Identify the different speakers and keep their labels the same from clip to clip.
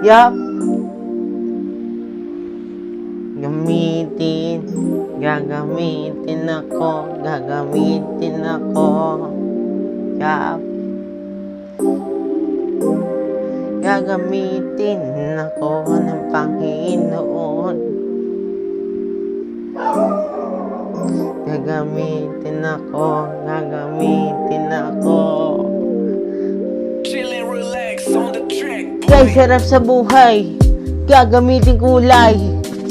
Speaker 1: Yup. Gagamitin ako. Yup. Gagamitin ako ng Panginoon. Gagamitin ako.
Speaker 2: Chill and relax on the track,
Speaker 1: Guys, sarap sa buhay. Gagamitin kulay.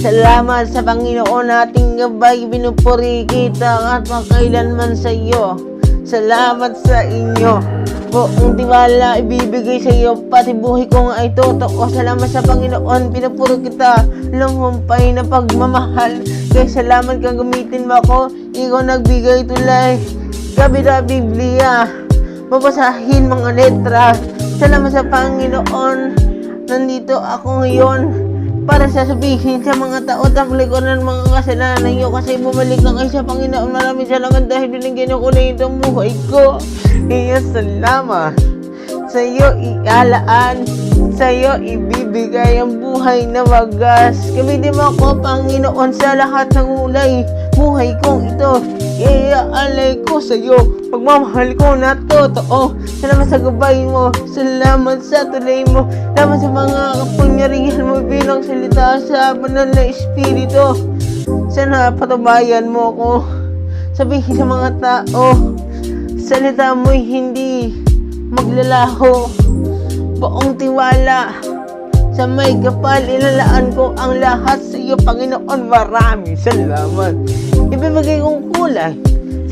Speaker 1: Salamat sa Panginoon ating gabay. Pinupuri kita at makailanman sa iyo. Salamat sa inyo. Buong tiwala ibibigay sa iyo. Pati buhay ko nga ay totoo. Salamat sa Panginoon. Pinupuri kita. Lunghumpay na pagmamahal. Kaya salamat kang gamitin mo ako. Ikaw nagbigay tulay. Gabi na Biblia. Babasahin mga letra. Salamat sa Panginoon. Nandito ako ngayon para sasabihin sa mga tao taglikoran ng mga kasalanan nyo kasi bumalik na kayo sa Panginoon. Maraming salamat dahil binigyan niyo ko na itong buhay ko. Kaya salamat. Sa iyo ialaan, sa iyo ibibigay ang buhay na wagas. Gamitin mo ako, Panginoon, sa lahat ng ulay. Buhay kong ito, iaalay ko sa iyo. Pagmamahal ko na totoo. Salamat sa gabay mo, salamat sa tulay mo, salamat sa mga kapangyarihan mo bilang salita sa banal na Espiritu. Sana patubayan mo ko. Sabihin sa mga tao, salita mo'y hindi maglalaho. Buong tiwala sa may kapal, ilalaan ko ang lahat sa iyo, Panginoon. Maraming salamat. Ibibigay kong kulay.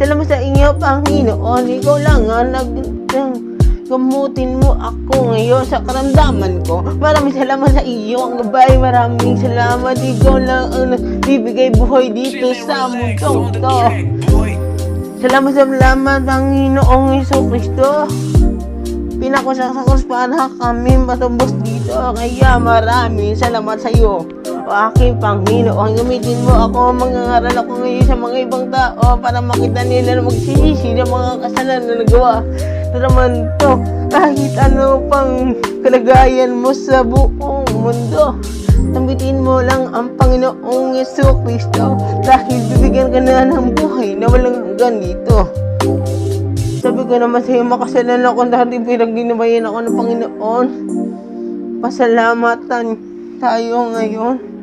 Speaker 1: Salamat sa inyo, Panginoon. Ikaw lang ang gamutin mo ako ngayon sa karamdaman ko. Maraming salamat sa iyo, ang gabay. Maraming salamat. Ikaw lang ang nagbibigay buhay dito sa mundong to. Salamat, Panginoong Jesucristo. Pinakusak sa krus para kami matubos dito. Kaya maraming salamat sa iyo, o aking Panginoon. Gamitin mo ako. Mangangaral ako ngayon sa mga ibang tao para makita nila na magsisisi ng mga kasalanan na nagawa. Naman to, kahit ano pang kalagayan mo sa buong mundo, tambitin mo lang ang Panginoong Jesucristo dahil bibigyan ka na ng buhay na walang hanggan dito. Sabi ko naman sa iyo, makasalanan ako dahil pinagdinabayan ako ng Panginoon. Pasalamatan tayo ngayon.